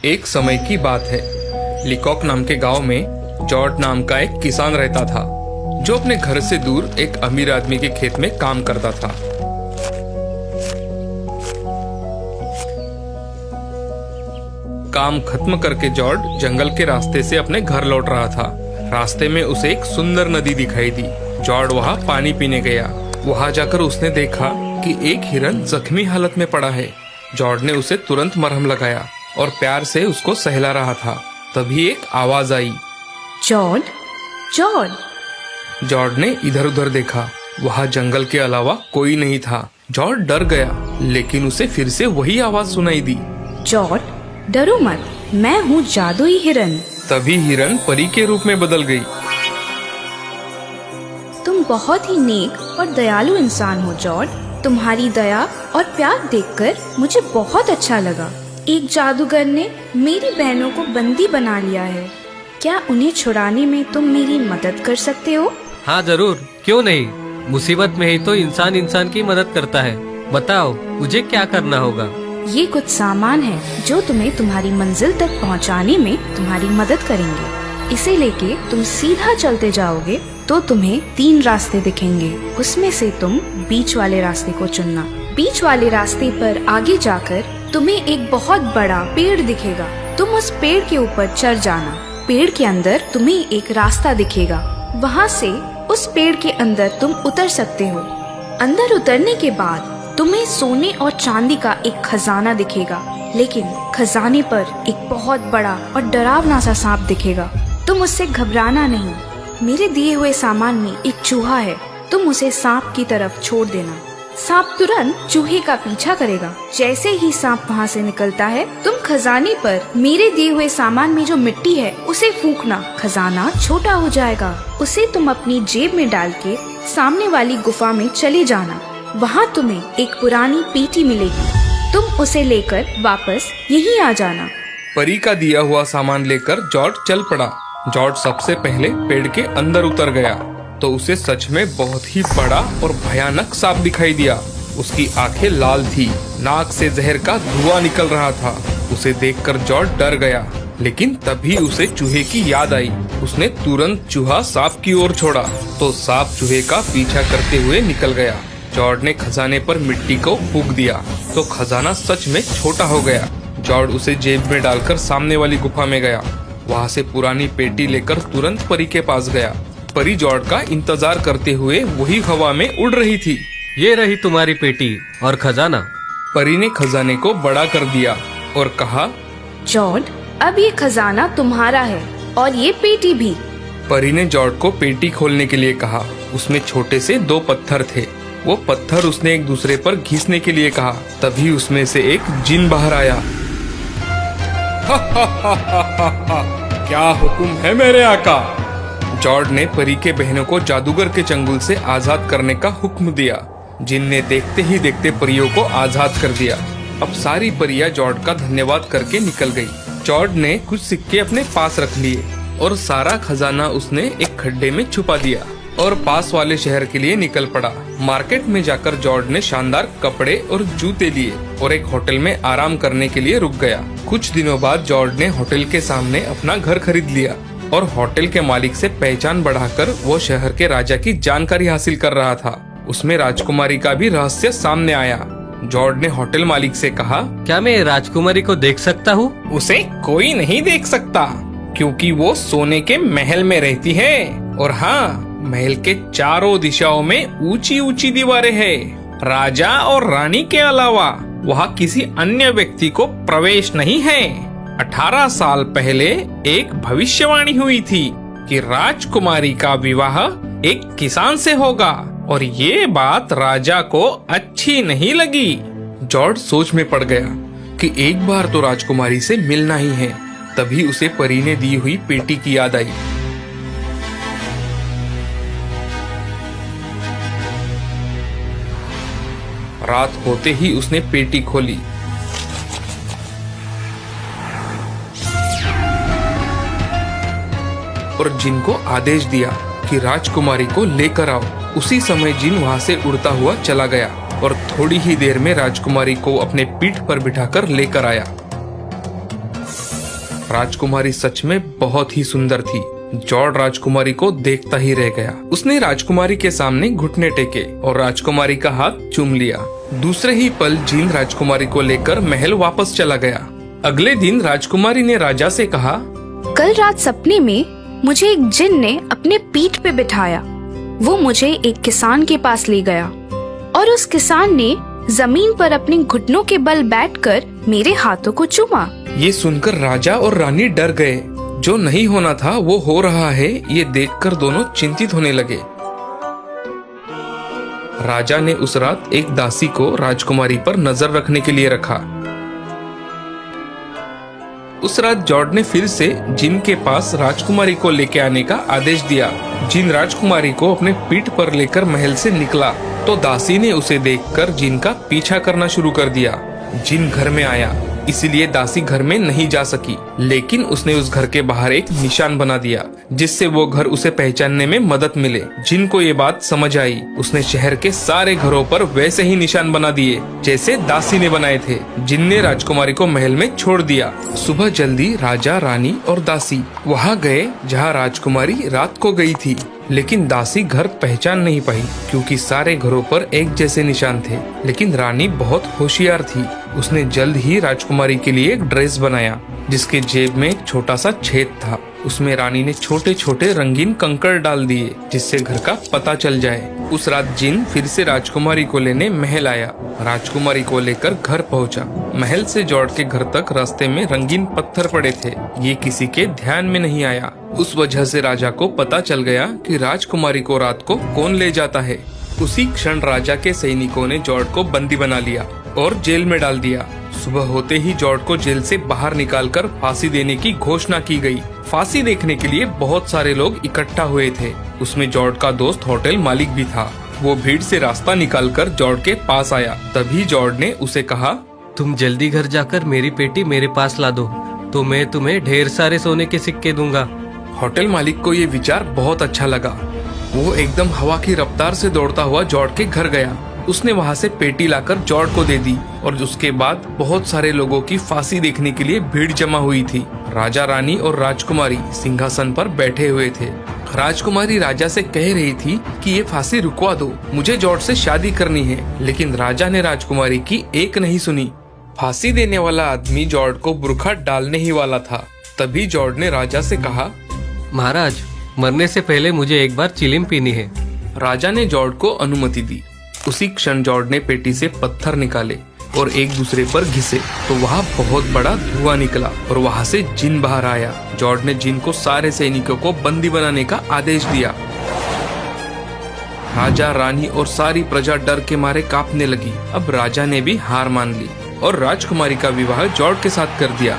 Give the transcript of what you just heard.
एक समय की बात है। लिकॉक नाम के गांव में जॉर्ज नाम का एक किसान रहता था, जो अपने घर से दूर एक अमीर आदमी के खेत में काम करता था। काम खत्म करके जॉर्ज जंगल के रास्ते से अपने घर लौट रहा था। रास्ते में उसे एक सुंदर नदी दिखाई दी। जॉर्ज वहां पानी पीने गया। वहां जाकर उसने देखा कि एक हिरन जख्मी हालत में पड़ा है। जॉर्ज ने उसे तुरंत मरहम लगाया और प्यार से उसको सहला रहा था। तभी एक आवाज आई, जॉर्ज, जॉर्ज। जॉर्ज ने इधर उधर देखा। वहां जंगल के अलावा कोई नहीं था। जॉर्ज डर गया, लेकिन उसे फिर से वही आवाज सुनाई दी, जॉर्ज, डरो मत, मैं हूँ जादुई हिरन। तभी हिरन परी के रूप में बदल गई। तुम बहुत ही नेक और दयालु इंसान हो जॉर्ज। तुम्हारी दया और प्यार देखकर मुझे बहुत अच्छा लगा। एक जादूगर ने मेरी बहनों को बंदी बना लिया है। क्या उन्हें छुड़ाने में तुम मेरी मदद कर सकते हो? हाँ जरूर, क्यों नहीं। मुसीबत में ही तो इंसान इंसान की मदद करता है। बताओ मुझे क्या करना होगा। ये कुछ सामान है जो तुम्हें तुम्हारी मंजिल तक पहुंचाने में तुम्हारी मदद करेंगे। इसे लेके तुम सीधा चलते जाओगे तो तुम्हें 3 रास्ते दिखेंगे। उसमें से तुम बीच वाले रास्ते को चुनना। बीच वाले रास्ते पर आगे जाकर तुम्हें एक बहुत बड़ा पेड़ दिखेगा। तुम उस पेड़ के ऊपर चढ़ जाना। पेड़ के अंदर तुम्हें एक रास्ता दिखेगा। वहाँ से उस पेड़ के अंदर तुम उतर सकते हो। अंदर उतरने के बाद तुम्हें सोने और चांदी का एक खजाना दिखेगा, लेकिन खजाने पर एक बहुत बड़ा और डरावना सा सांप दिखेगा। तुम उससे घबराना नहीं। मेरे दिए हुए सामान में एक चूहा है। तुम उसे सांप की तरफ छोड़ देना। सांप तुरंत चूहे का पीछा करेगा। जैसे ही सांप वहाँ से निकलता है, तुम खजाने पर मेरे दिए हुए सामान में जो मिट्टी है उसे फूंकना। खजाना छोटा हो जाएगा। उसे तुम अपनी जेब में डाल के सामने वाली गुफा में चले जाना। वहाँ तुम्हें एक पुरानी पेटी मिलेगी। तुम उसे लेकर वापस यहीं आ जाना। परी का दिया हुआ सामान लेकर जॉर्ज चल पड़ा। जॉर्ज सबसे पहले पेड़ के अंदर उतर गया तो उसे सच में बहुत ही बड़ा और भयानक सांप दिखाई दिया। उसकी आंखें लाल थी, नाक से जहर का धुआं निकल रहा था। उसे देखकर जॉर्ज डर गया, लेकिन तभी उसे चूहे की याद आई। उसने तुरंत चूहा सांप की ओर छोड़ा तो सांप चूहे का पीछा करते हुए निकल गया। जॉर्ज ने खजाने पर मिट्टी को फूंक दिया तो खजाना सच में छोटा हो गया। जॉर्ज उसे जेब में डालकर सामने वाली गुफा में गया। वहाँ से पुरानी पेटी लेकर तुरंत परी के पास गया। परी जॉर्ज का इंतजार करते हुए वही हवा में उड़ रही थी। ये रही तुम्हारी पेटी और खजाना। परी ने खजाने को बड़ा कर दिया और कहा, जॉर्ज, अब ये खजाना तुम्हारा है और ये पेटी भी। परी ने जॉर्ज को पेटी खोलने के लिए कहा। उसमें छोटे से 2 पत्थर थे। वो पत्थर उसने एक दूसरे पर घिसने के लिए कहा। तभी उसमें से एक जिन बाहर आया। क्या हुक्म है मेरे आका? जॉर्ज ने परी के बहनों को जादूगर के चंगुल से आजाद करने का हुक्म दिया। जिन ने देखते ही देखते परियों को आजाद कर दिया। अब सारी परियां जॉर्ज का धन्यवाद करके निकल गई। जॉर्ज ने कुछ सिक्के अपने पास रख लिए और सारा खजाना उसने एक खड्डे में छुपा दिया और पास वाले शहर के लिए निकल पड़ा। मार्केट में जाकर जॉर्ज ने शानदार कपड़े और जूते लिए और एक होटल में आराम करने के लिए रुक गया। कुछ दिनों बाद जॉर्ज ने होटल के सामने अपना घर खरीद लिया और होटल के मालिक से पहचान बढ़ाकर वो शहर के राजा की जानकारी हासिल कर रहा था। उसमें राजकुमारी का भी रहस्य सामने आया। जॉर्ज ने होटल मालिक से कहा, क्या मैं राजकुमारी को देख सकता हूँ? उसे कोई नहीं देख सकता, क्योंकि वो सोने के महल में रहती है। और हाँ, महल के चारों दिशाओं में ऊंची ऊंची दीवारें हैं। राजा और रानी के अलावा वहाँ किसी अन्य व्यक्ति को प्रवेश नहीं है। 18 साल पहले एक भविष्यवाणी हुई थी कि राजकुमारी का विवाह एक किसान से होगा और ये बात राजा को अच्छी नहीं लगी। जॉर्ज सोच में पड़ गया कि एक बार तो राजकुमारी से मिलना ही है। तभी उसे परी ने दी हुई पेटी की याद आई। रात होते ही उसने पेटी खोली। और जिन को आदेश दिया कि राजकुमारी को लेकर आओ। उसी समय जिन वहां से उड़ता हुआ चला गया और थोड़ी ही देर में राजकुमारी को अपने पीठ पर बिठाकर लेकर आया। राजकुमारी सच में बहुत ही सुंदर थी। जॉर्ड राजकुमारी को देखता ही रह गया। उसने राजकुमारी के सामने घुटने टेके और राजकुमारी का हाथ चूम लिया। दूसरे ही पल जीन राजकुमारी को लेकर महल वापस चला गया। अगले दिन राजकुमारी ने राजा से कहा, कल रात सपने में मुझे एक जिन ने अपने पीठ पे बिठाया। वो मुझे एक किसान के पास ले गया और उस किसान ने जमीन पर अपने घुटनों के बल बैठकर मेरे हाथों को चूमा। ये सुनकर राजा और रानी डर गए। जो नहीं होना था वो हो रहा है, ये देखकर दोनों चिंतित होने लगे। राजा ने उस रात एक दासी को राजकुमारी पर नजर रखने के लिए रखा। उस रात जॉर्ड ने फिर से जिन के पास राजकुमारी को लेके आने का आदेश दिया। जिन राजकुमारी को अपने पीठ पर लेकर महल से निकला तो दासी ने उसे देखकर जिन का पीछा करना शुरू कर दिया। जिन घर में आया, इसीलिए दासी घर में नहीं जा सकी, लेकिन उसने उस घर के बाहर एक निशान बना दिया जिससे वो घर उसे पहचानने में मदद मिले। जिन को ये बात समझ आई, उसने शहर के सारे घरों पर वैसे ही निशान बना दिए जैसे दासी ने बनाए थे। जिन ने राजकुमारी को महल में छोड़ दिया। सुबह जल्दी राजा, रानी और दासी वहाँ गए जहाँ राजकुमारी रात को गई थी, लेकिन दासी घर पहचान नहीं पाई क्योंकि सारे घरों पर एक जैसे निशान थे। लेकिन रानी बहुत होशियार थी। उसने जल्द ही राजकुमारी के लिए एक ड्रेस बनाया जिसके जेब में एक छोटा सा छेद था। उसमें रानी ने छोटे छोटे रंगीन कंकड़ डाल दिए जिससे घर का पता चल जाए। उस रात जिन फिर से राजकुमारी को लेने महल आया। राजकुमारी को लेकर घर पहुंचा। महल से जॉर्ड के घर तक रास्ते में रंगीन पत्थर पड़े थे। ये किसी के ध्यान में नहीं आया। उस वजह से राजा को पता चल गया कि राजकुमारी को रात को कौन ले जाता है। उसी क्षण राजा के सैनिकों ने जॉर्ड को बंदी बना लिया और जेल में डाल दिया। सुबह होते ही जॉर्ड को जेल से बाहर निकालकर फांसी देने की घोषणा की गई। फांसी देखने के लिए बहुत सारे लोग इकट्ठा हुए थे। उसमें जॉर्ड का दोस्त होटल मालिक भी था। वो भीड़ से रास्ता निकालकर जॉर्ड के पास आया। तभी जॉर्ड ने उसे कहा, तुम जल्दी घर जाकर मेरी पेटी मेरे पास ला दो तो मैं तुम्हें ढेर सारे सोने के सिक्के दूंगा। होटल मालिक को ये विचार बहुत अच्छा लगा। वो एकदम हवा की रफ्तार से दौड़ता हुआ जॉर्ड के घर गया। उसने वहाँ से पेटी लाकर जॉर्ड को दे दी और उसके बाद बहुत सारे लोगों की फांसी देखने के लिए भीड़ जमा हुई थी। राजा, रानी और राजकुमारी सिंहासन पर बैठे हुए थे। राजकुमारी राजा से कह रही थी कि ये फांसी रुकवा दो, मुझे जॉर्ज से शादी करनी है। लेकिन राजा ने राजकुमारी की एक नहीं सुनी। फांसी देने वाला आदमी जॉर्ज को बुरखा डालने ही वाला था। तभी जॉर्ज ने राजा से कहा, महाराज, मरने से पहले मुझे एक बार चिलिम पीनी है। राजा ने जॉर्ज को अनुमति दी। उसी क्षण जॉर्ज ने पेटी से पत्थर निकाले और एक दूसरे पर घिसे तो वहाँ बहुत बड़ा धुआं निकला और वहाँ से जिन बाहर आया। जॉर्ज ने जिन को सारे सैनिकों को बंदी बनाने का आदेश दिया। राजा, रानी और सारी प्रजा डर के मारे कांपने लगी। अब राजा ने भी हार मान ली और राजकुमारी का विवाह जॉर्ज के साथ कर दिया।